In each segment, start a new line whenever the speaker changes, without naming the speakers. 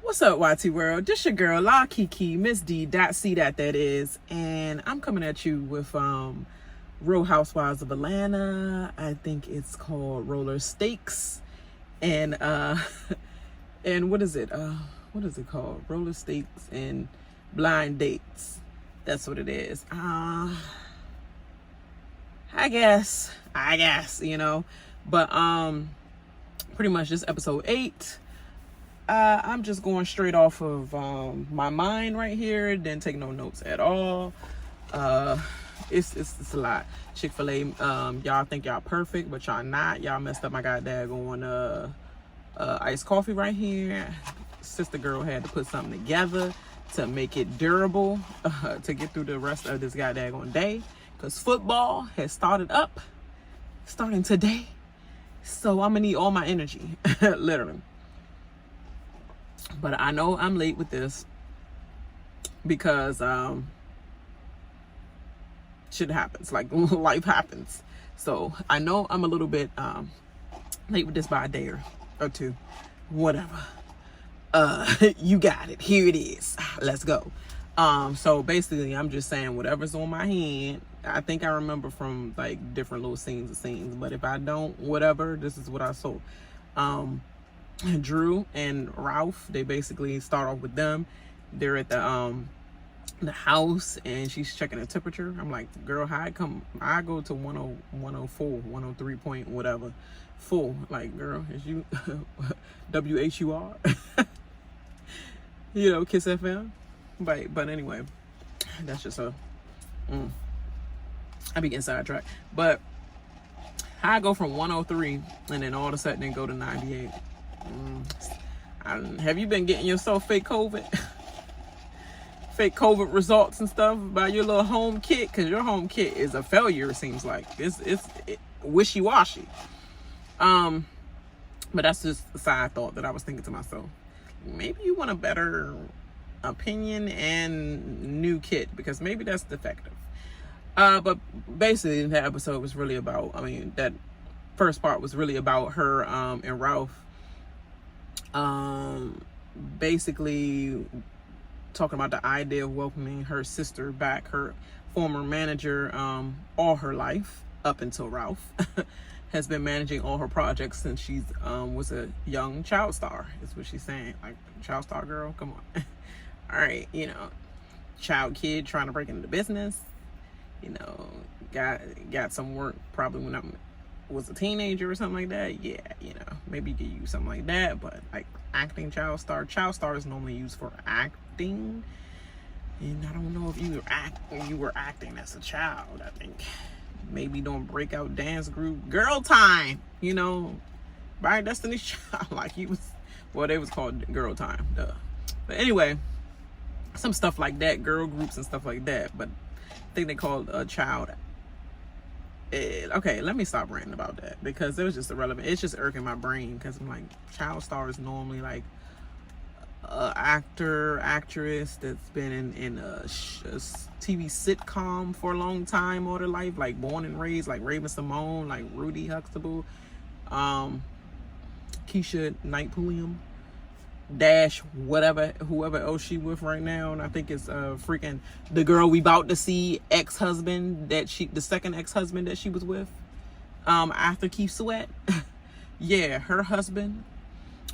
What's up, YT World? This your girl, La Kiki, Miss D.C. that is, and I'm coming at you with Real Housewives of Atlanta. I think it's called Rollerstakes, and and what is it? What is it called? Rollerstakes and Blind Dates. That's what it is. I guess, you know, but pretty much this episode 8. I'm just going straight off of my mind right here. Didn't take no notes at all. It's a lot. Chick-fil-A, y'all think y'all perfect, but y'all not. Y'all messed up my goddamn iced coffee right here. Sister girl had to put something together to make it durable to get through the rest of this goddamn day. Because football has starting today. So I'm gonna need all my energy, literally. But I know I'm late with this because shit happens, like life happens. So I know I'm a little bit late with this by a day or two, whatever. You got it. Here it is. Let's go. So basically I'm just saying whatever's on my hand. I think I remember from like different little scenes, but if I don't, whatever, this is what I saw. Drew and Ralph, they basically start off with them. They're at the house and she's checking the temperature. I'm like, girl, I go to 104, 103 point whatever full. Like, girl, is you WHUR? You know, Kiss FM. But anyway, that's just I be getting sidetracked. But I go from 103 and then all of a sudden they go to 98. Have you been getting yourself fake COVID? Fake COVID results and stuff by your little home kit? Because your home kit is a failure, it seems like. It's wishy-washy. But that's just a side thought that I was thinking to myself. Maybe you want a better opinion and new kit, because maybe that's defective. But basically that episode was really about, that first part was really about her and Ralph basically talking about the idea of welcoming her sister back, her former manager, all her life up until Ralph has been managing all her projects since she's was a young child star, is what she's saying. Like, child star girl, come on. All right, you know, child kid trying to break into the business, you know, got some work probably when I was a teenager or something like that. Yeah, you know, maybe you could use something like that. But like acting child star is normally used for acting, and I don't know if you were acting as a child. I think maybe doing breakout dance group Girl Time, you know, by Destiny's Child. Like he was, well, they was called Girl Time, duh. But anyway, some stuff like that, girl groups and stuff like that. But I think they called a child. Okay, let me stop ranting about that because it was just irrelevant. It's just irking my brain because I'm like, child star is normally like a actor, actress that's been in a TV sitcom for a long time all their life, like Born and Raised, like Raven Simone, like Rudy Huxtable, Keisha Knight Pulliam, Dash, whoever else she with right now. And I think it's freaking the girl we about to see, ex-husband the second ex-husband that she was with after Keith Sweat. Yeah, her husband.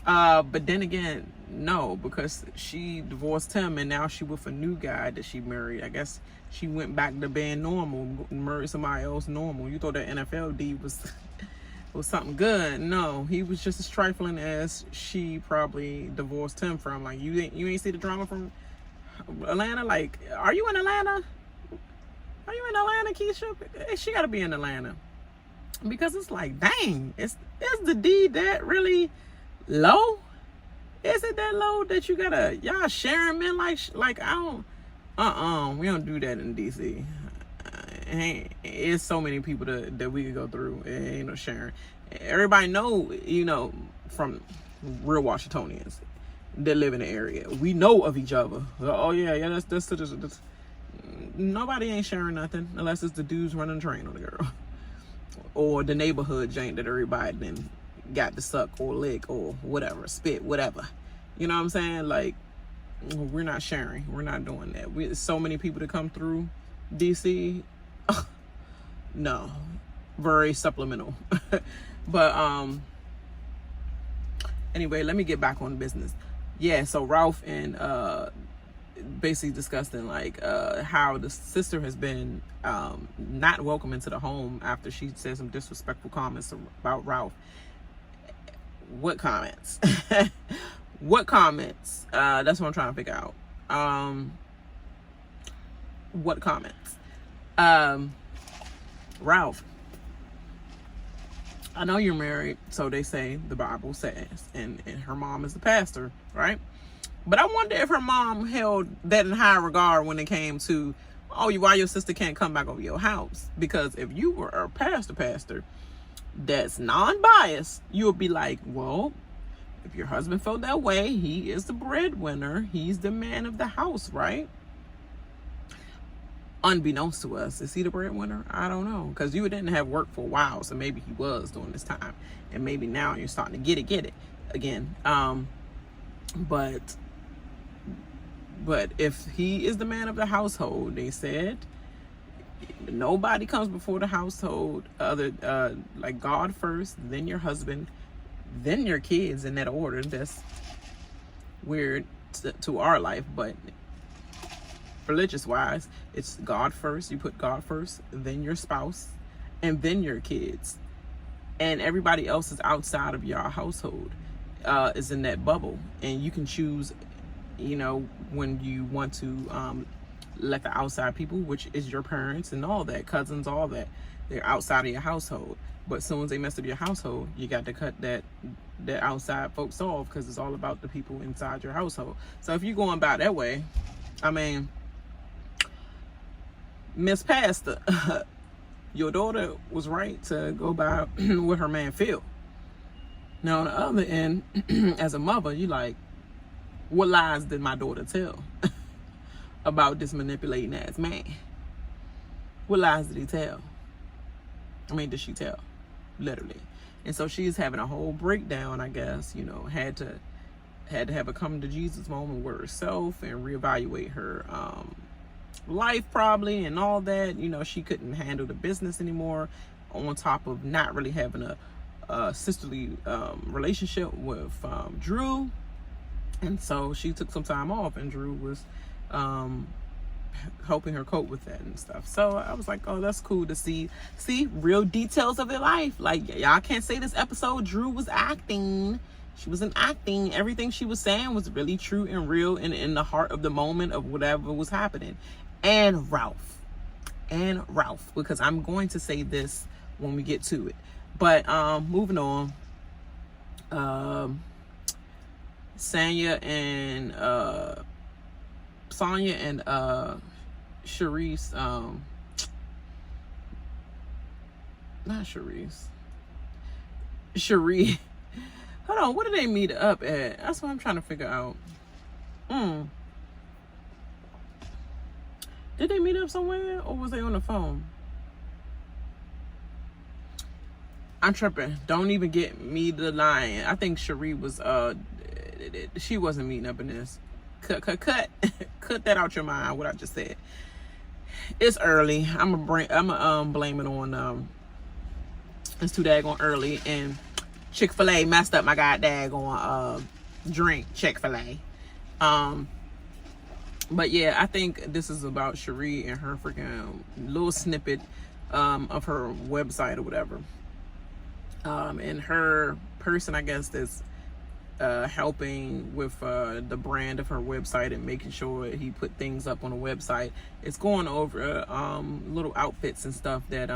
But then again, no, because she divorced him and now she with a new guy that she married. I guess she went back to being normal, married somebody else normal. You thought that NFL D was something good. No, he was just as trifling as she probably divorced him from. Like, you ain't see the drama from Atlanta? Like, are you in Atlanta? Are you in Atlanta, Keisha? She gotta be in Atlanta. Because it's like, dang, is the D that really low? Is it that low that you gotta, y'all sharing men like I don't, we don't do that in DC. It's so many people that we could go through. It ain't no sharing. Everybody know, you know, from real Washingtonians that live in the area. We know of each other. Oh yeah, that's nobody ain't sharing nothing unless it's the dudes running the train on the girl. or the neighborhood jank that everybody then got to suck or lick or whatever, spit, whatever. You know what I'm saying? Like, we're not sharing. We're not doing that. So many people to come through DC. No, very supplemental. But anyway, let me get back on business. Yeah, so Ralph and basically discussing like how the sister has been not welcome into the home after she said some disrespectful comments about Ralph. What comments? What comments? That's what I'm trying to figure out. What comments? Ralph, I know you're married, so they say, the Bible says, and her mom is the pastor, right? But I wonder if her mom held that in high regard when it came to, why your sister can't come back over your house. Because if you were a pastor that's non-biased, you would be like, well, if your husband felt that way, he is the breadwinner. He's the man of the house, right? Unbeknownst to us, is he the breadwinner? I don't know. Because you didn't have work for a while, so maybe he was during this time. And maybe now you're starting to get it again. But if he is the man of the household, they said, nobody comes before the household other like God first, then your husband, then your kids, in that order. That's weird to our life, but religious wise, it's God first. You put God first, then your spouse, and then your kids, and everybody else is outside of your household is in that bubble. And you can choose, when you want to let the outside people, which is your parents and all that, cousins, all that, they're outside of your household. But as soon as they mess up your household, you got to cut that outside folks off, because it's all about the people inside your household. So if you're going about that way, I mean, Miss Pastor, your daughter was right to go by with her man Phil. Now on the other end, as a mother, you like, what lies did my daughter tell about this manipulating ass man? What lies did he tell? Did she tell? Literally. And so she's having a whole breakdown, I guess, had to have a come to Jesus moment with herself and reevaluate her life probably and all that. She couldn't handle the business anymore, on top of not really having a sisterly relationship with Drew. And so she took some time off, and Drew was helping her cope with that and stuff. So I was like, oh, that's cool to see real details of their life. Like, y'all can't say this episode Drew was acting. She wasn't acting. Everything she was saying was really true and real, and in the heart of the moment of whatever was happening. And Ralph, because I'm going to say this when we get to it. But moving on, Sonya and Sheree's, not Sheree's, Sheree. Hold on, what did they meet up at? That's what I'm trying to figure out. Did they meet up somewhere, or was they on the phone? I'm tripping. Don't even get me the line. I think Sheree was, she wasn't meeting up in this. Cut that out your mind, what I just said. It's early. I'm blame it on, it's too daggone early, and Chick-fil-A messed up my daggone drink, Chick-fil-A. But yeah, I think this is about Sheree and her freaking little snippet of her website or whatever. And her person, I guess, that's helping with the brand of her website and making sure he put things up on the website. It's going over little outfits and stuff that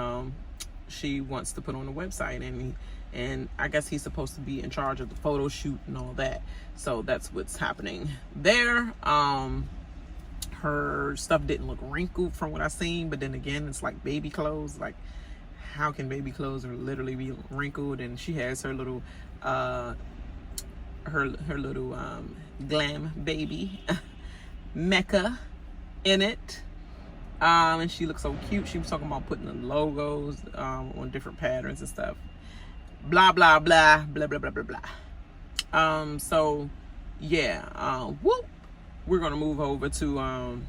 she wants to put on the website, and I guess he's supposed to be in charge of the photo shoot and all that. So that's what's happening there. Her stuff didn't look wrinkled from what I seen, but then again, it's like baby clothes. Like, how can baby clothes literally be wrinkled? And she has her little her little glam baby Mecca in it. And she looked so cute. She was talking about putting the logos on different patterns and stuff. Blah blah blah blah blah blah blah blah. So yeah, whoop. We're gonna move over to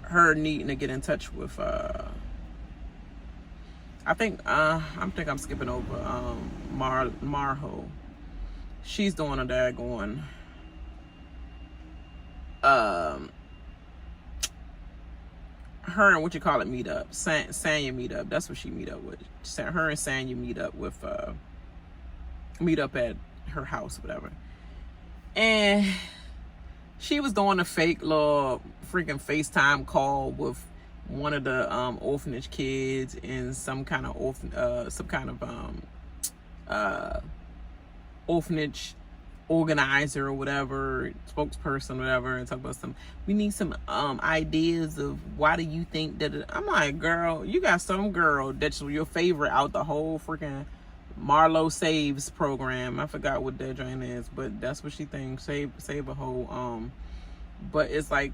her needing to get in touch with I think I'm skipping over Marlo. She's doing a daggone her and what you call it meet up. Sanya meet up. That's what she meet up with. Her and Sanya meet up with meet up at her house, whatever. And she was doing a fake little freaking FaceTime call with one of the orphanage kids and some kind of orphanage organizer or whatever, spokesperson, whatever, and talk about we need some ideas of why do you think that I'm like, girl, you got some girl that's your favorite out the whole freaking Marlo Saves program. I forgot what that joint is, but that's what she thinks. Save a whole but it's like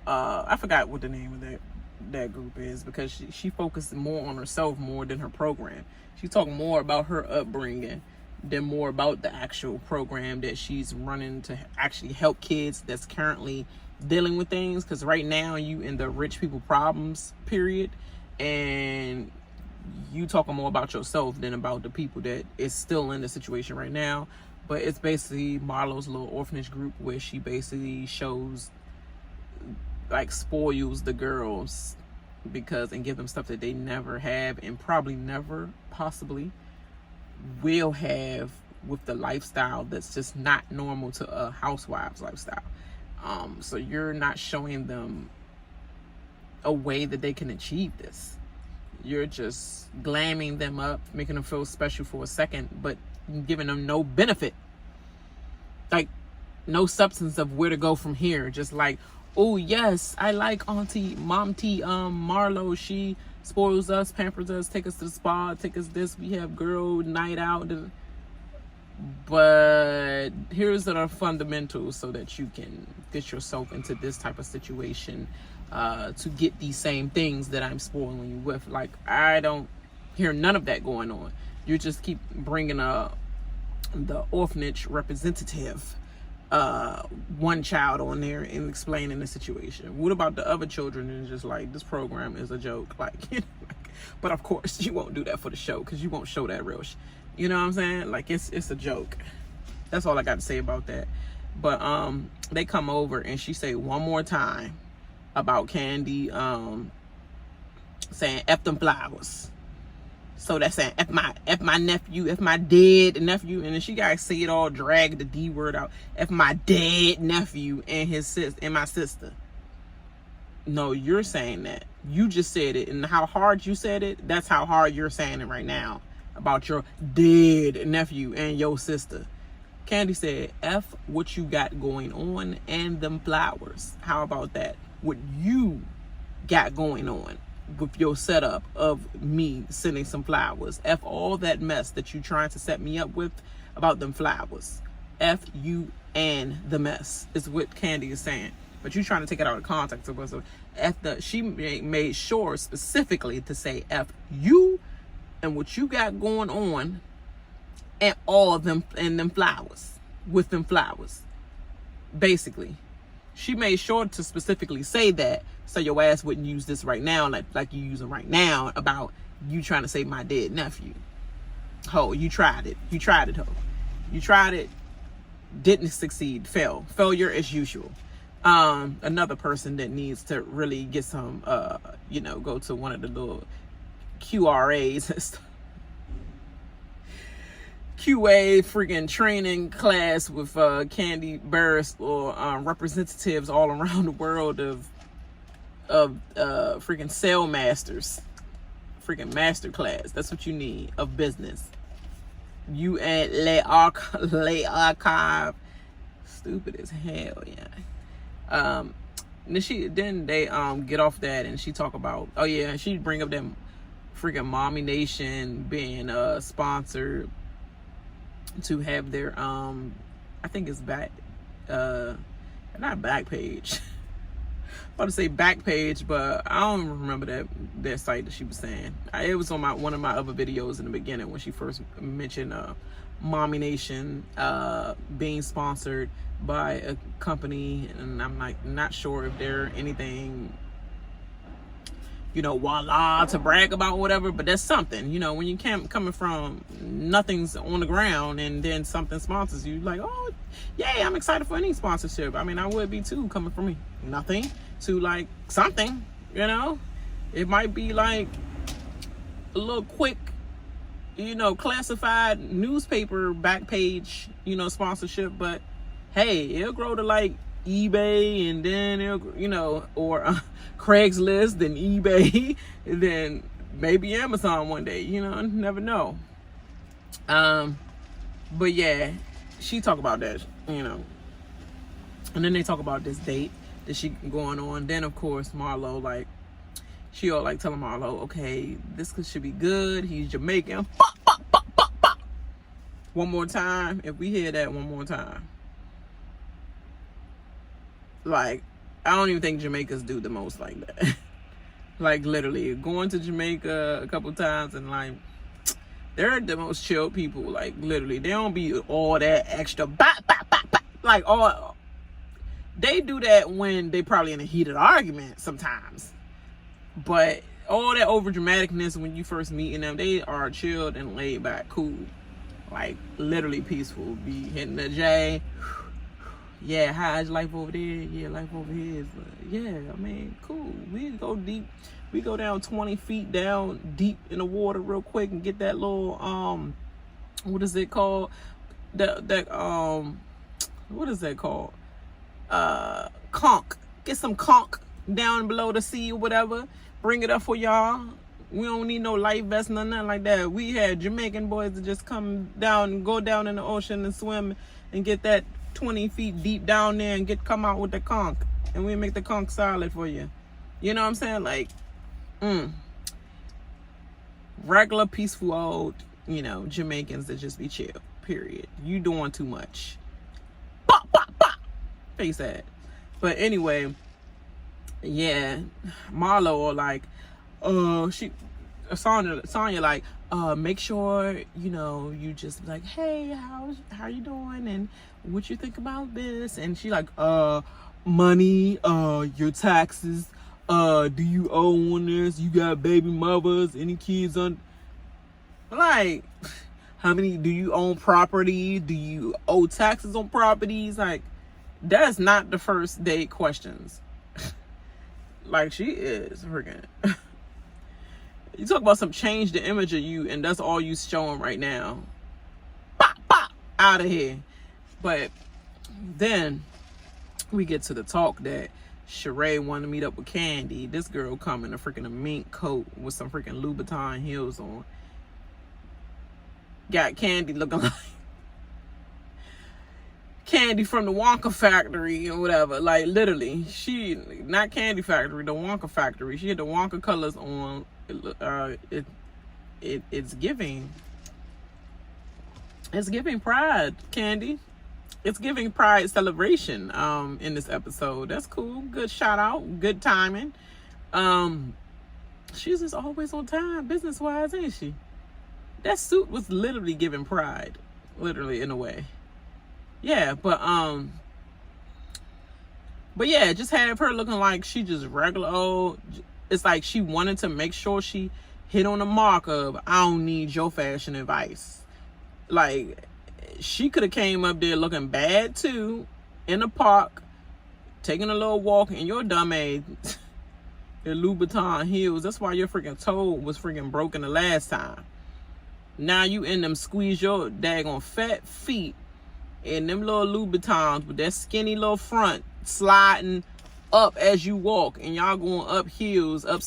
I forgot what the name of that group is, because she focused more on herself more than her program. She talked more about her upbringing than more about the actual program that she's running to actually help kids that's currently dealing with things. Because right now you in the rich people problems period, and you talking more about yourself than about the people that is still in the situation right now. But it's basically Marlo's little orphanage group where she basically shows, like, spoils the girls and give them stuff that they never have and probably never possibly will have with the lifestyle that's just not normal to a housewives lifestyle. So you're not showing them a way that they can achieve this. You're just glamming them up, making them feel special for a second, but giving them no benefit, like no substance of where to go from here. Just like, oh yes, I like Mom T Marlo, she spoils us, pampers us, take us to the spa, take us this, we have girl night out. But here's the fundamentals so that you can get yourself into this type of situation to get these same things that I'm spoiling you with. Like, I don't hear none of that going on. You just keep bringing the orphanage representative one child on there and explaining the situation. What about the other children? And just like, this program is a joke, like, but of course you won't do that for the show because you won't show that real you know what I'm saying? Like, it's a joke. That's all I got to say about that. But they come over and she say one more time about Kandi saying F them flowers. So that's saying F my nephew, F my dead nephew, and then she gotta say it all, drag the D word out. F my dead nephew and his sis and my sister. No, you're saying that. You just said it, and how hard you said it, that's how hard you're saying it right now about your dead nephew and your sister. Kandi said, F what you got going on and them flowers. How about that? What you got going on with your setup of me sending some flowers. F all that mess that you trying to set me up with about them flowers. F you and the mess is what Kandi is saying. But you trying to take it out of context of what's she made sure specifically to say F you and what you got going on and all of them and them flowers with them flowers. Basically, she made sure to specifically say that so your ass wouldn't use this right now like you using right now about you trying to say my dead nephew. Ho, you tried it. You tried it, ho. You tried it, didn't succeed, failure as usual. Another person that needs to really get some go to one of the little QRAs and stuff. QA freaking training class with Kandi, Burruss, or representatives all around the world of freaking sale masters, freaking master class. That's what you need of business. You at Le Archive, stupid as hell, yeah. Then they get off that and she talk about, oh yeah, she bring up them freaking Mommy Nation being sponsored to have their I think it's back not back page about to say Backpage, but I don't remember that site that she was saying. It was on one of my other videos in the beginning when she first mentioned Mommy Nation being sponsored by a company, and I'm like not sure if they're anything, you know, voila, to brag about, whatever, but that's something, you know, when you coming from nothing's on the ground and then something sponsors you, like, oh, yay, I'm excited for any sponsorship. I mean, I would be too, coming from nothing to like something, you know. It might be like a little quick, you know, classified newspaper back page, you know, sponsorship, but hey, it'll grow to like eBay, and then it'll, you know, or Craigslist, then eBay, and then maybe Amazon one day, you know, never know. But yeah, she talk about that, you know, and then they talk about this date that she going on. Then of course Marlo, like, she all like telling Marlo, okay, this should be good, he's Jamaican. Bop, bop, bop, bop, bop. One more time, if we hear that one more time. Like, I don't even think Jamaicans do the most like that. Like, literally, going to Jamaica a couple times, and like, they're the most chill people. Like, literally, they don't be all that extra bop, bop, bop, bop. Like, all, they do that when they probably in a heated argument sometimes. But all that over dramaticness when you first meeting them, they are chilled and laid back, cool. Like, literally peaceful. Be hitting the J. Yeah, how's life over there? Yeah, life over here is, yeah, I mean, cool. We go deep. We go down 20 feet down deep in the water real quick and get that little, what is it called? What is that called? Conch. Get some conch down below the sea or whatever. Bring it up for y'all. We don't need no life vest, nothing like that. We had Jamaican boys that just come down and go down in the ocean and swim and get that 20 feet deep down there and come out with the conch, and we make the conch solid for you. You know what I'm saying? Like, regular peaceful old, you know, Jamaicans that just be chill, period. You doing too much. Bop, bop, bop. Face that. But anyway, yeah, Marlo, like, Sonya, like, make sure, you know, you just like, hey, how you doing, and what you think about this? And she like, money, your taxes, do you owe on this? You got baby mothers, any kids on? Like, how many, do you own property? Do you owe taxes on properties? Like, that's not the first date questions. Like, she is freaking. You talk about some change the image of you, and that's all you showing right now. Bop, bop, out of here. But then we get to the talk that Sheree wanted to meet up with Kandi. This girl come in a freaking mink coat with some freaking Louboutin heels on. Got Kandi looking like Kandi from the Wonka factory or whatever. Like, literally, she, not Kandi factory, the Wonka factory. She had the Wonka colors on. It's giving pride, Kandi. It's giving pride celebration in this episode. That's cool. Good shout out. Good timing. She's just always on time, business wise, ain't she? That suit was literally giving pride, literally, in a way. Yeah, but yeah, just have her looking like she just regular old. It's like she wanted to make sure she hit on the mark of, I don't need your fashion advice. Like, she could have came up there looking bad too, in the park, taking a little walk, and your dumb ass, the Louboutin heels. That's why your freaking toe was freaking broken the last time. Now you in them squeeze your daggone fat feet in them little Louboutins with that skinny little front sliding up as you walk, and y'all going up hills, up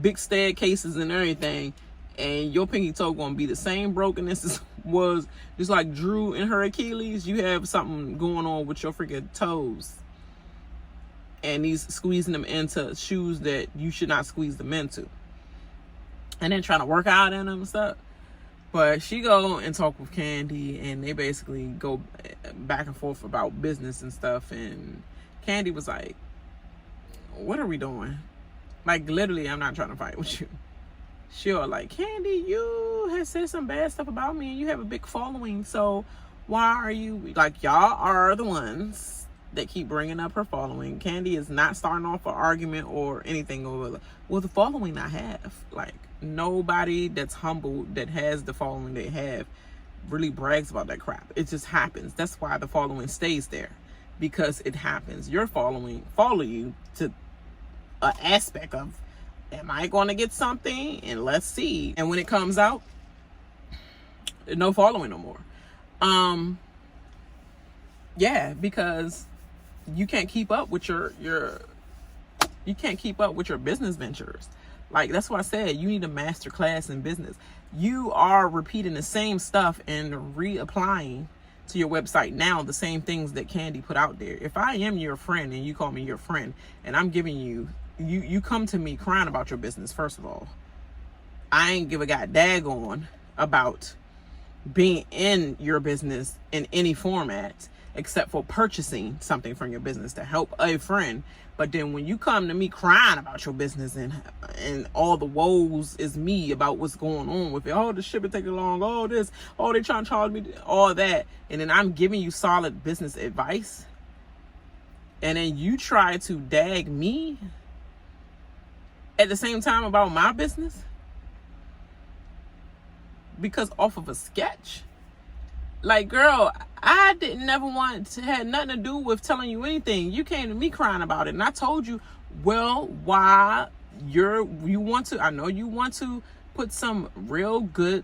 big staircases and everything, and your pinky toe gonna be the same brokenness as was just like Drew and her Achilles. You have something going on with your freaking toes, and these squeezing them into shoes that you should not squeeze them into, and then trying to work out in them and stuff. But she go and talk with Kandi, and they basically go back and forth about business and stuff, and Kandi was like, what are we doing? Like, literally, I'm not trying to fight with you. Sure, like, Kandi, you have said some bad stuff about me and you have a big following, so why are you, like, y'all are the ones that keep bringing up her following. Kandi is not starting off an argument or anything over, well, the following I have. Like, nobody that's humble that has the following they have really brags about that crap. It just happens. That's why the following stays there, because it happens. Your following follow you to an aspect of, am I going to get something? And let's see. And when it comes out, no following no more. Yeah, because you can't keep up with your you can't keep up with your business ventures. Like, that's why I said you need a master class in business. You are repeating the same stuff and reapplying to your website now the same things that Kandi put out there. If I am your friend and you call me your friend and I'm giving you, you come to me crying about your business, first of all, I ain't give a god daggone about being in your business in any format except for purchasing something from your business to help a friend. But then when you come to me crying about your business and all the woes is me about what's going on with it, oh, the ship is taking long, oh, this, oh, they trying to charge me, all that, and then I'm giving you solid business advice, and then you try to dag me at the same time about my business because off of a sketch. Like, girl, I didn't never want to have nothing to do with telling you anything. You came to me crying about it, and I told you, well, why you want to, I know you want to put some real good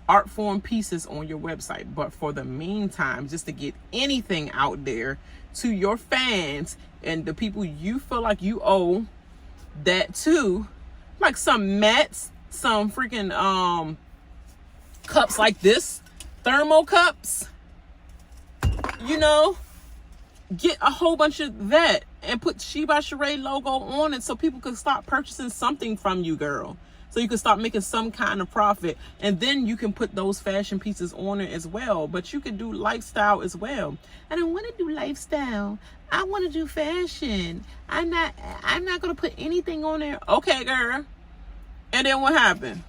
art form pieces on your website, but for the meantime, just to get anything out there to your fans and the people you feel like you owe that to, like some mats, some freaking cups like this, thermal cups, you know, get a whole bunch of that and put She by Sheree logo on it so people can start purchasing something from you, girl. So you can start making some kind of profit, and then you can put those fashion pieces on it as well. But you can do lifestyle as well. I don't want to do lifestyle. I want to do fashion. I'm not gonna put anything on there. Okay, girl. And then what happened?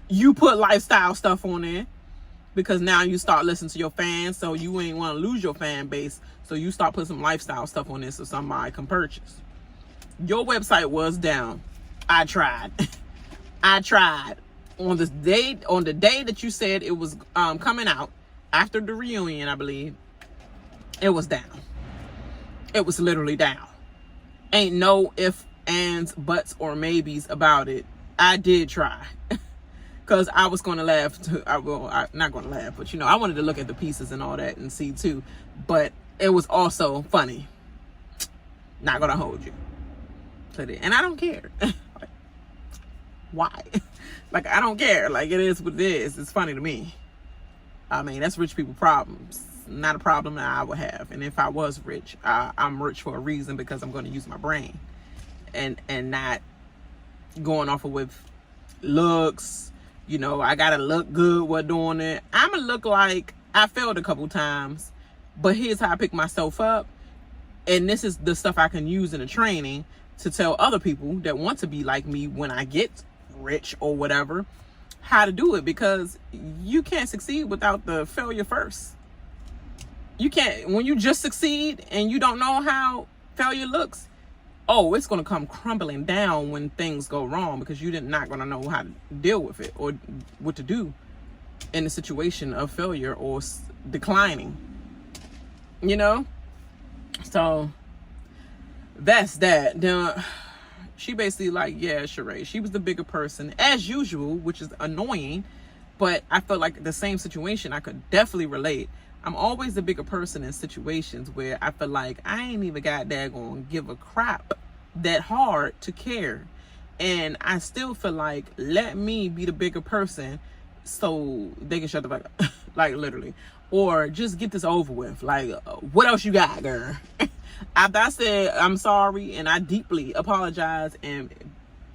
You put lifestyle stuff on there because now you start listening to your fans, so you ain't want to lose your fan base, so you start putting some lifestyle stuff on there so somebody can purchase. Your website was down. I tried. I tried. On the day that you said it was coming out, after the reunion, I believe, it was down. It was literally down. Ain't no ifs, ands, buts, or maybes about it. I did try. Because I was going to laugh too. I'm not going to laugh, but you know, I wanted to look at the pieces and all that and see too. But it was also funny. Not going to hold you. And I don't care. Like, why? Like, I don't care. Like, it is what it is. It's funny to me. I mean, that's rich people problems. Not a problem that I would have. And if I was rich, I'm rich for a reason, because I'm going to use my brain and not going off of with looks. You know, I gotta look good while doing it. I'ma look like I failed a couple times, but here's how I pick myself up. And this is the stuff I can use in the training to tell other people that want to be like me when I get rich or whatever, how to do it. Because you can't succeed without the failure first. You can't, when you just succeed and you don't know how failure looks, oh, it's going to come crumbling down when things go wrong, because you're not going to know how to deal with it or what to do in a situation of failure or declining, you know? So that's that. Then she basically like, yeah, Sheree, she was the bigger person as usual, which is annoying, but I felt like the same situation I could definitely relate. I'm always the bigger person in situations where I feel like I ain't even got daggone give a crap that hard to care. And I still feel like, let me be the bigger person so they can shut the fuck up. Like, literally. Or just get this over with. Like, what else you got, girl? After I said I'm sorry and I deeply apologize and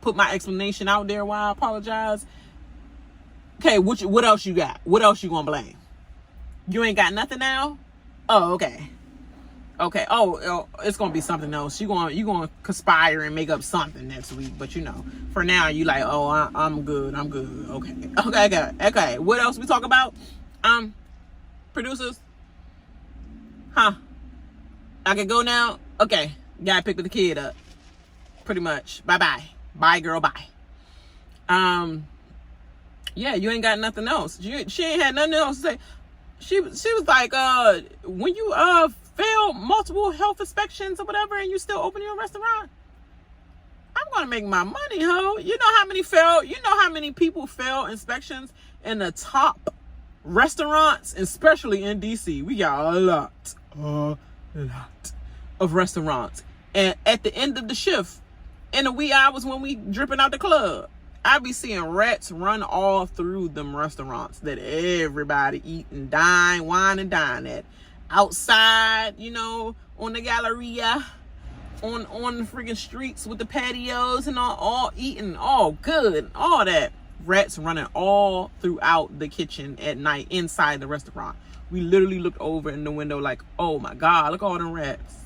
put my explanation out there why I apologize, okay, what else you got? What else you gonna blame? You ain't got nothing now? Oh, okay. Okay. Oh, it's gonna be something else. You gonna conspire and make up something next week. But you know, for now, you like, oh, I'm good. I'm good. Okay. What else we talk about? Producers. Huh? I can go now. Okay. Gotta pick the kid up. Pretty much. Bye, girl. Bye. Yeah, you ain't got nothing else. She ain't had nothing else to say. She was like, when you fail multiple health inspections or whatever, and you still open your restaurant, I'm gonna make my money, ho. You know how many people fail inspections in the top restaurants, especially in DC. We got a lot of restaurants, and at the end of the shift, in the wee hours when we dripping out the club, I be seeing rats run all through them restaurants that everybody eat and wine and dine at. Outside, you know, on the Galleria, on the freaking streets with the patios and all eating, all good, all that. Rats running all throughout the kitchen at night inside the restaurant. We literally looked over in the window like, oh my God, look at all them rats.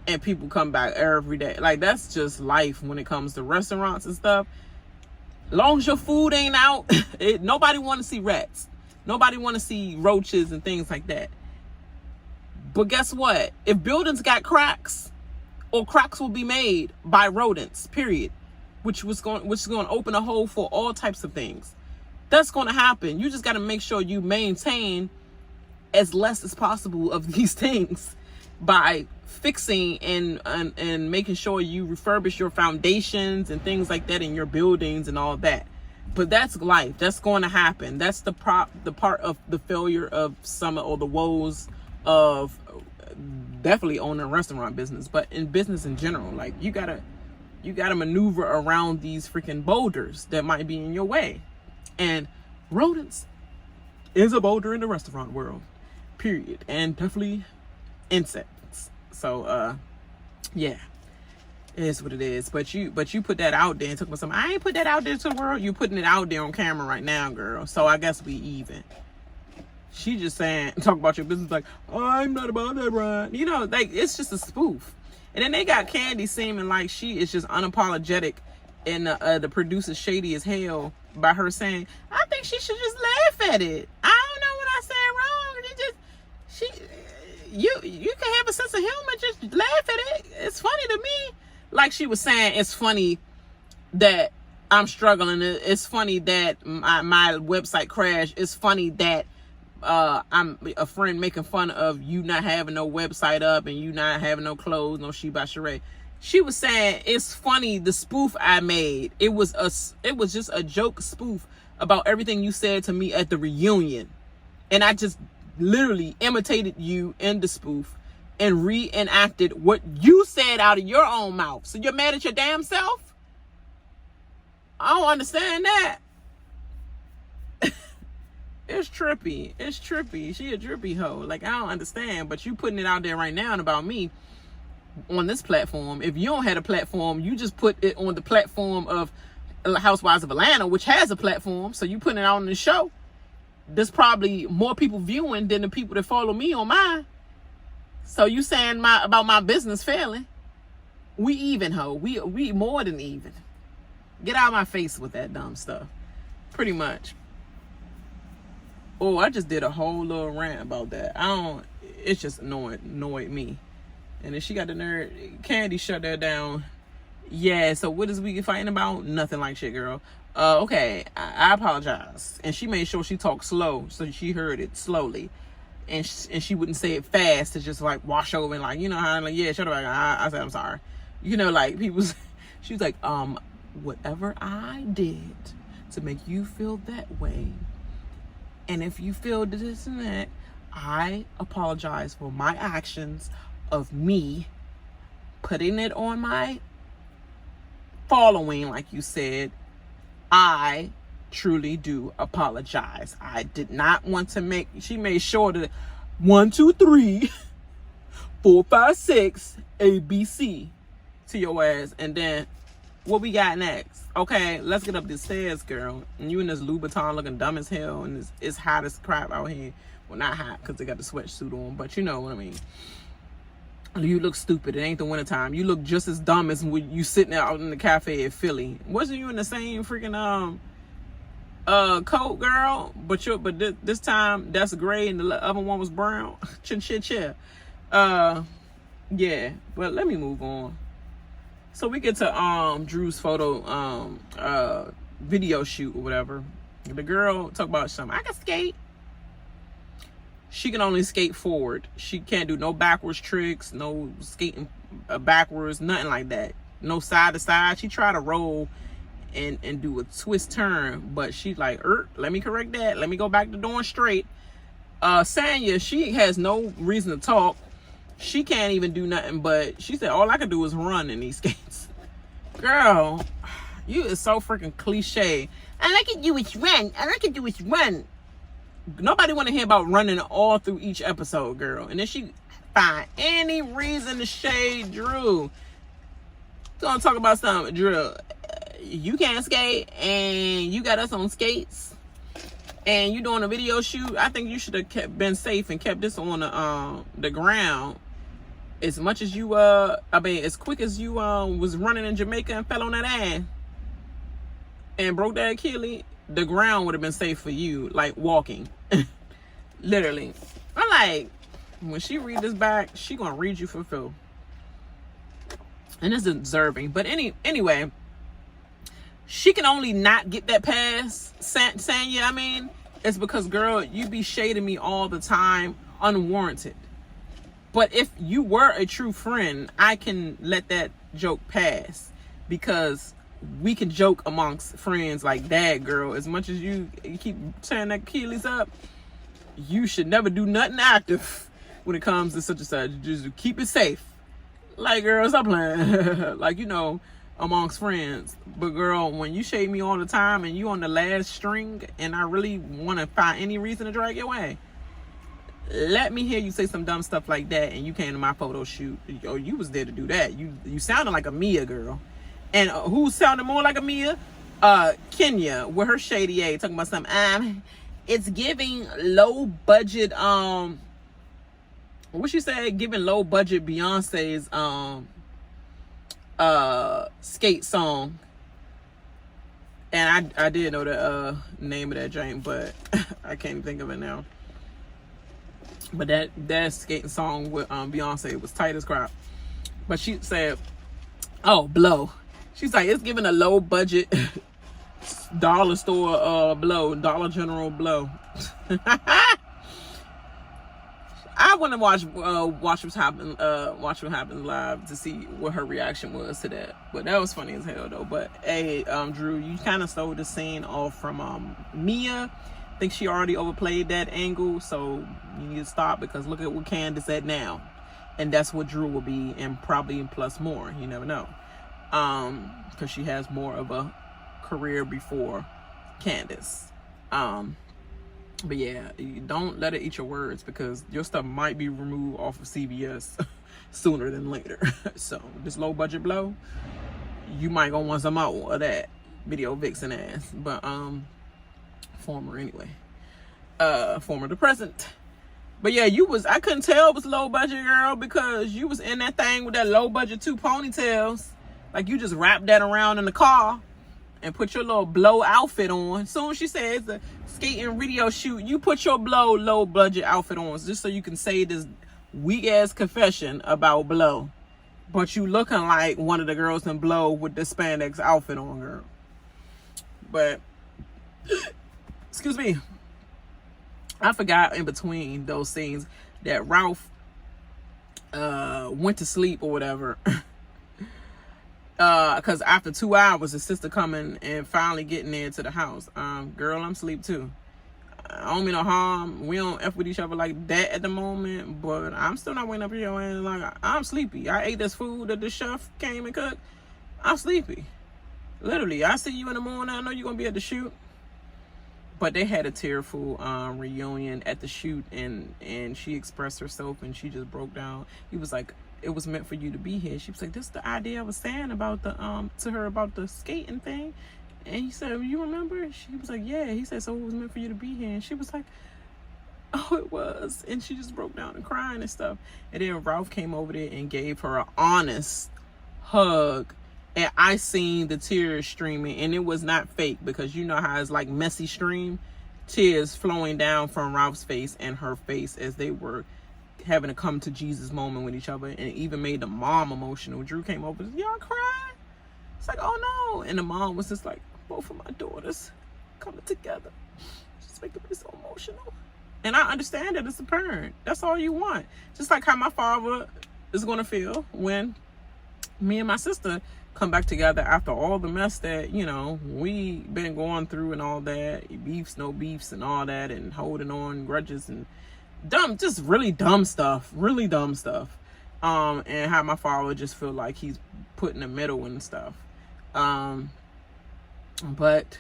And people come back every day. Like, that's just life when it comes to restaurants and stuff. Long as your food ain't out, nobody want to see rats. Nobody want to see roaches and things like that. But guess what? If buildings got cracks, or cracks will be made by rodents, period, which is going to open a hole for all types of things. That's going to happen. You just got to make sure you maintain as less as possible of these things by fixing and making sure you refurbish your foundations and things like that in your buildings and all that. But that's life. That's going to happen. That's the part of the failure of some, or the woes of definitely owning a restaurant business, but in business in general. Like, you gotta maneuver around these freaking boulders that might be in your way. And rodents is a boulder in the restaurant world, period. And definitely insects. So yeah, it is what it is. But you put that out there and took me some. I ain't put that out there to the world. You putting it out there on camera right now, girl. So I guess we even. She just saying, talk about your business like, oh, I'm not about that, right? You know, like, it's just a spoof. And then they got Kandi seeming like she is just unapologetic, and the producer's shady as hell by her saying, I think she should just laugh at it. I don't know what I said wrong. You can have a sense of humor, just laugh at it. It's funny to me. Like she was saying, it's funny that I'm struggling. It's funny that my website crashed. It's funny that I'm a friend making fun of you not having no website up and you not having no clothes, no She by Sheree. She was saying it's funny the spoof I made. It was just a joke spoof about everything you said to me at the reunion, and I just literally imitated you in the spoof and reenacted what you said out of your own mouth. So you're mad at your damn self? I don't understand that. It's trippy. She a trippy hoe. Like, I don't understand. But you putting it out there right now and about me on this platform. If you don't have a platform, you just put it on the platform of Housewives of Atlanta, which has a platform. So you putting it out on the show. There's probably more people viewing than the people that follow me on mine. So you saying about my business failing? We even, hoe. We more than even. Get out of my face with that dumb stuff. Pretty much. Oh, I just did a whole little rant about that. It's just annoyed me. And then she got the nerve. Kandi shut that down. Yeah, so what is we fighting about? Nothing like shit, girl. Okay, I apologize. And she made sure she talked slow, so she heard it slowly. And she wouldn't say it fast to just like wash over and like, you know how, like, yeah, shut up. I said, I'm sorry. You know, like, people, she was like, whatever I did to make you feel that way, and if you feel this and that, I apologize for my actions of me putting it on my following, like you said. I truly do apologize. I did not want to make, she made sure that 1, 2, 3, 4, 5, 6, ABC to your ass. And then what we got next? Okay, let's get up the stairs, girl. And you in this Louboutin looking dumb as hell, and it's hot as crap out here. Well, not hot because they got the sweatsuit on, but you know what I mean. You look stupid. It ain't the wintertime. You look just as dumb as when you sitting out in the cafe at Philly. Wasn't you in the same freaking coat, girl? But this time that's gray and the other one was brown. Chin. Yeah, but let me move on. So we get to Drew's photo video shoot or whatever. The girl talk about something. I can skate. She can only skate forward. She can't do no backwards tricks, no skating backwards, nothing like that. No side to side. She tried to roll and do a twist turn, but she's like, let me correct that. Let me go back to doing straight. Sanya, she has no reason to talk. She can't even do nothing, but she said, all I can do is run in these skates. Girl, you is so freaking cliche. All I can do is run. All I can do is run. Nobody want to hear about running all through each episode, girl. And then she find any reason to shade Drew. Gonna talk about something, Drew. You can't skate, and you got us on skates, and you doing a video shoot. I think you should have been safe and kept this on the ground. As much as you as quick as you was running in Jamaica and fell on that ass and broke that Achilles, the ground would have been safe for you, like walking. Literally. I'm like, when she read this back, she gonna read you for Phil. And it's deserving. But anyway, she can only not get that pass, Sanya. I mean, it's because, girl, you be shading me all the time, unwarranted. But if you were a true friend, I can let that joke pass, because we can joke amongst friends like that, girl. As much as you keep tearing that Achilles up, you should never do nothing active when it comes to such and such. Just keep it safe. Like, girl, stop playing. Like, you know, amongst friends. But girl, when you shade me all the time and you on the last string and I really want to find any reason to drag your way, let me hear you say some dumb stuff like that and you came to my photo shoot. Oh, you was there to do that. You sounded like a Mia, girl. And who sounded more like a Mia? Kenya, with her shady ass, talking about something. It's giving low budget, what she said, giving low budget Beyonce's skate song. And I did know the name of that joint, but I can't think of it now. But that skating song with Beyonce was tight as crap. But she said, oh, blow. She's like, it's giving a low budget dollar store blow, Dollar General blow. I want to watch what happens live to see what her reaction was to that. But that was funny as hell though. But hey, Drew, you kind of stole the scene off from Mia. I think she already overplayed that angle, so you need to stop, because look at what Candace at now, and that's what Drew will be, and probably plus more. You never know, because she has more of a career before Candace. But yeah, you don't let it eat your words, because your stuff might be removed off of CBS sooner than later. So this low budget blow, you might gonna want some more of that video vixen ass. But former anyway, former to present. But yeah, I couldn't tell it was low budget, girl, because you was in that thing with that low budget 2 ponytails. Like, you just wrapped that around in the car and put your little blow outfit on. Soon as she said it's a skating video shoot, you put your low budget outfit on just so you can say this weak ass confession about blow. But you looking like one of the girls in blow with the spandex outfit on, girl. But excuse me, I forgot in between those scenes that Ralph went to sleep or whatever. Because after 2 hours, his sister coming and finally getting there to the house. Girl, I'm asleep too. I don't mean no harm. We don't F with each other like that at the moment, but I'm still not waiting up here and like, I'm sleepy. I ate this food that the chef came and cooked. I'm sleepy. Literally, I see you in the morning. I know you're gonna be at the shoot. But they had a tearful reunion at the shoot, and she expressed herself and she just broke down. He was like, it was meant for you to be here. She was like, this is the idea I was saying about the to her about the skating thing. And he said, you remember? She was like, yeah. He said, so it was meant for you to be here. And she was like, Oh, it was. And she just broke down and crying and stuff. And then Ralph came over there and gave her an honest hug. And I seen the tears streaming, and it was not fake, because you know how it's like messy stream. Tears flowing down from Ralph's face and her face as they were having a come to Jesus moment with each other. And it even made the mom emotional. Drew came over and said, y'all crying? It's like, oh no. And the mom was just like, both of my daughters coming together. Just making me so emotional. And I understand that as a parent. That's all you want. Just like how my father is going to feel when me and my sister come back together after all the mess that, you know, we been going through and all that. Beefs, no beefs and all that, and holding on grudges and just really dumb stuff. Really dumb stuff. And how my father just feel like he's put in the middle and stuff. But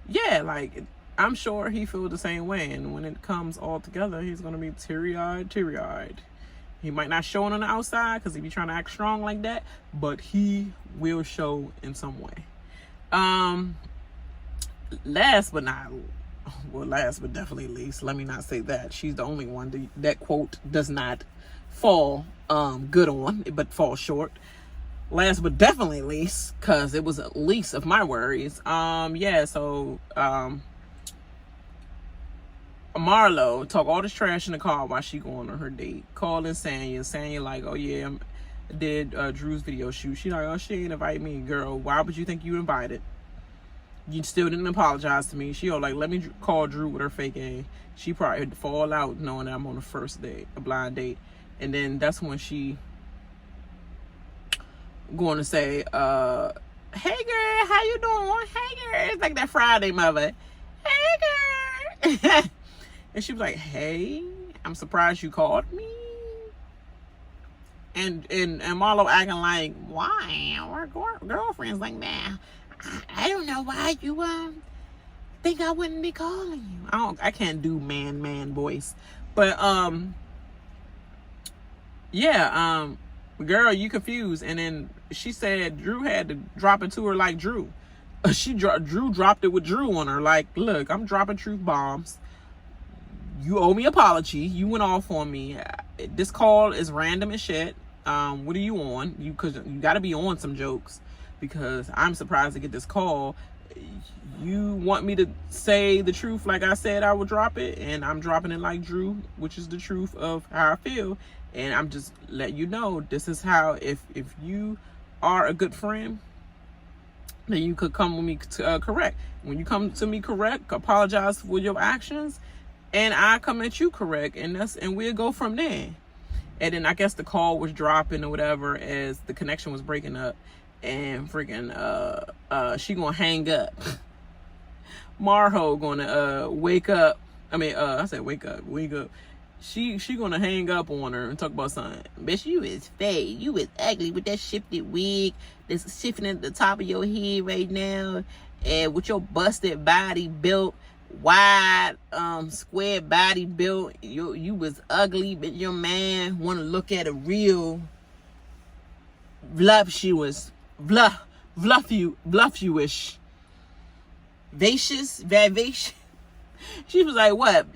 yeah, like, I'm sure he feels the same way. And when it comes all together, he's going to be teary-eyed. He might not show it on the outside because he be trying to act strong like that, but he will show in some way. Last but definitely least, let me not say that. She's the only one that quote does not fall good on, but falls short. Last but definitely least, because it was at least of my worries. Marlo talk all this trash in the car while she going on her date. Calling Sanya like, oh yeah, I did Drew's video shoot. She like, oh, she ain't invite me. Girl, why would you think you invited? You still didn't apologize to me. She like, let me call Drew with her fake A. She probably had to fall out knowing that I'm on the first date, a blind date. And then that's when she going to say, hey girl, how you doing? Hey girl. It's like that Friday mother. Hey girl. And she was like, hey, I'm surprised you called me. And Marlo acting like, why? We're girlfriends like that. I don't know why you think I wouldn't be calling you. I can't do man voice. But girl, you confused. And then she said Drew had to drop it to her like Drew. Drew dropped it with Drew on her. Like, look, I'm dropping truth bombs. You owe me an apology. You went off on me. This call is random as shit. What are you on? Because you got to be on some jokes, because I'm surprised to get this call. You want me to say the truth like I said I would drop it, and I'm dropping it like Drew, which is the truth of how I feel. And I'm just letting you know, this is how, if you are a good friend, then you could come with me to correct. When you come to me correct, apologize for your actions, and I come at you correct, and we'll go from there. And then I guess the call was dropping or whatever as the connection was breaking up, and freaking she gonna hang up. Marlo gonna wake up. I said wake up. She gonna hang up on her and talk about something. Bitch, you is fake. You is ugly with that shifted wig that's shifting at the top of your head right now, and with your busted body built, wide, square body built. You was ugly, but your man want to look at a real voluptuous, voluptuous, vivacious. She was like, what?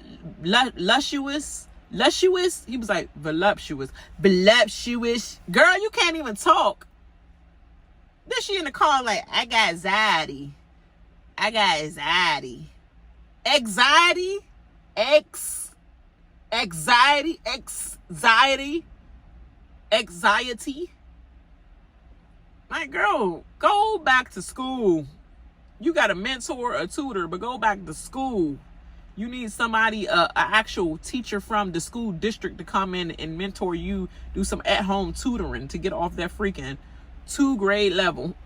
Luscious? He was like, voluptuous. Girl, you can't even talk. Then she in the car like, I got anxiety. Anxiety. My girl, go back to school. You got a mentor, a tutor, but go back to school. You need somebody, an actual teacher from the school district to come in and mentor you, do some at-home tutoring to get off that freaking 2 grade level.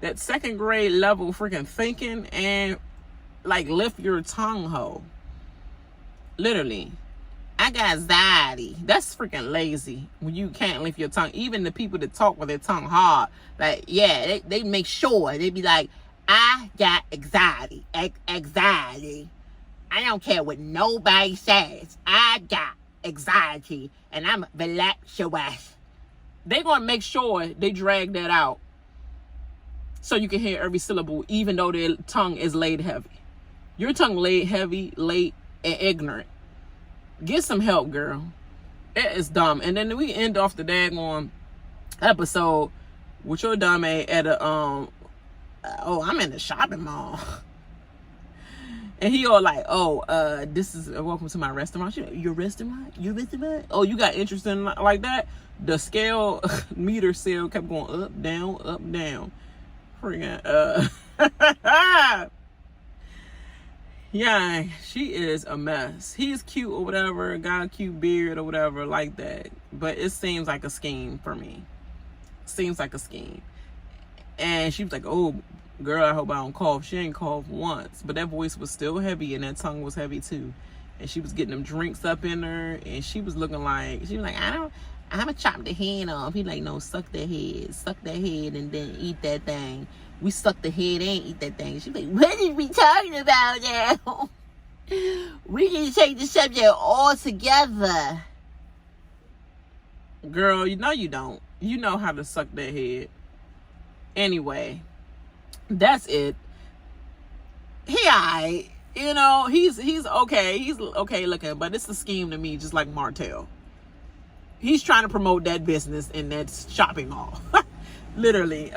That 2nd grade level freaking thinking, and like lift your tongue, ho. Literally. I got anxiety. That's freaking lazy when you can't lift your tongue. Even the people that talk with their tongue hard, like, yeah, they make sure. They be like, I got anxiety. Anxiety. I don't care what nobody says. I got anxiety, and I'm voluptuous. They gonna make sure they drag that out so you can hear every syllable, even though their tongue is laid heavy. Your tongue laid heavy, late, and ignorant. Get some help, girl. It is dumb. And then we end off the daggone episode with your dumb ass at a oh, I'm in the shopping mall. And he all like, oh, this is welcome to my restaurant. She like, your restaurant? Your restaurant? Oh, you got interest in like that? The scale meter scale kept going up, down, up, down. Freaking yeah, she is a mess. He's cute or whatever, got a cute beard or whatever like that. But it seems like a scheme for me. Seems like a scheme. And she was like, oh, girl, I hope I don't cough. She ain't coughed once. But that voice was still heavy and that tongue was heavy too. And she was getting them drinks up in her. And she was looking like, she was like, I'm going to chop the head off. He like, no, suck that head. Suck that head and then eat that thing. We suck the head and eat that thing. She's like, what is we talking about now? We need to take the subject all together. Girl, you know you don't. You know how to suck that head. Anyway, that's it. He you know, he's okay. He's okay looking, but it's a scheme to me, just like Martell. He's trying to promote that business in that shopping mall. Literally.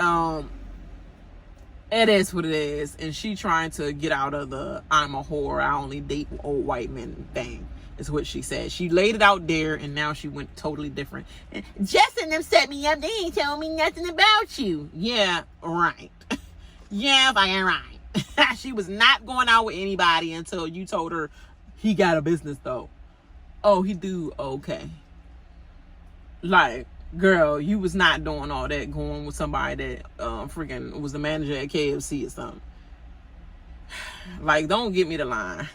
It is what it is. And she trying to get out of the I'm a whore, I only date old white men thing. Is what she said. She laid it out there and now she went totally different. And Jess and them set me up. They ain't telling me nothing about you. Yeah, right. Yeah, I am right. She was not going out with anybody until you told her he got a business though. Oh, he do? Okay. Like, girl, you was not doing all that going with somebody that freaking was the manager at KFC or something. Like, don't get me the line.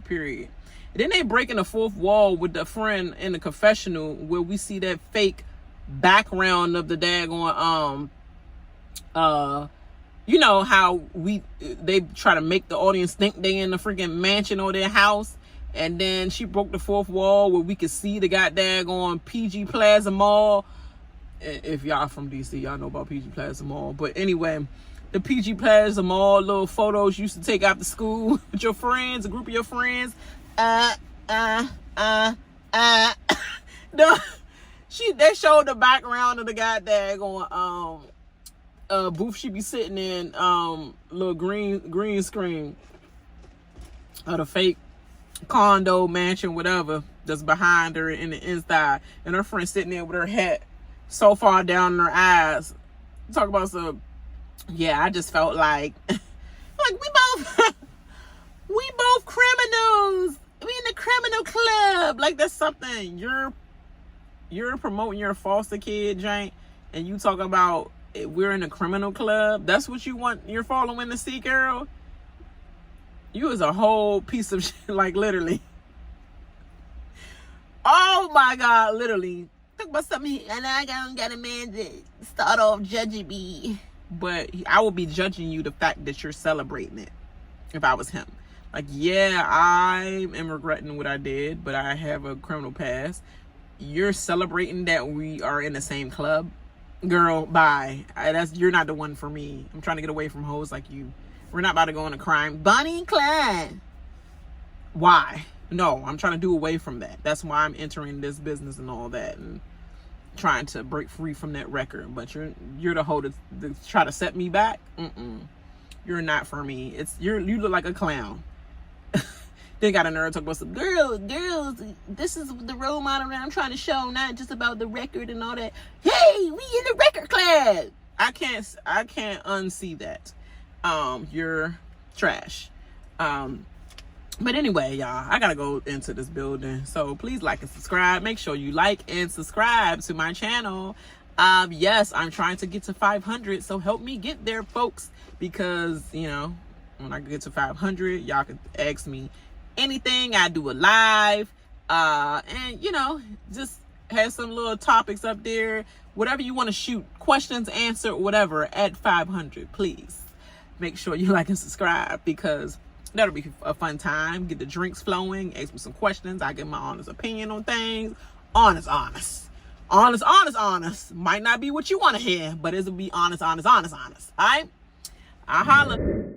Period. And then they breaking the fourth wall with the friend in the confessional where we see that fake background of the daggone you know how they try to make the audience think they in the freaking mansion or their house. And then she broke the fourth wall where we could see the goddamn on PG Plaza Mall. If y'all from DC, y'all know about PG Plaza Mall. But anyway, the PG Plaza Mall little photos you used to take after school with your friends, a group of your friends. They showed the background of the goddamn going booth she be sitting in, little green screen of the fake condo, mansion, whatever, that's behind her in the inside, and her friend sitting there with her head so far down in her eyes. Talk about some, yeah, I just felt like we both criminals. We in the criminal club. Like, that's something you're promoting your foster kid, Jane, and you talking about we're in a criminal club. That's what you want your following to see, girl. You is a whole piece of shit, like, literally. Oh my God, literally. Talk about something, and I got a man to start off judging me. But I would be judging you the fact that you're celebrating it if I was him. Like, yeah, I am regretting what I did, but I have a criminal past. You're celebrating that we are in the same club. Girl, bye. You're not the one for me. I'm trying to get away from hoes like you. We're not about to go on a crime. Bonnie and Clyde. Why? No, I'm trying to do away from that. That's why I'm entering this business and all that and trying to break free from that record. But you're the hoe to try to set me back. You're not for me. You look like a clown. They got a nerd talk about some girls. This is the role model that I'm trying to show, not just about the record and all that. Hey, we in the record club. I can't unsee that. You're trash. But anyway, y'all, I gotta go into this building. So please like and subscribe. Make sure you like and subscribe to my channel. Yes, I'm trying to get to 500. So help me get there, folks. Because, you know, when I get to 500, y'all can ask me anything. I do a live. And, you know, just have some little topics up there. Whatever you want to shoot. Questions, answer, whatever at 500. Please make sure you like and subscribe because that'll be a fun time. Get the drinks flowing. Ask me some questions. I give my honest opinion on things. Honest. Might not be what you want to hear, but it'll be honest. All right? I holla.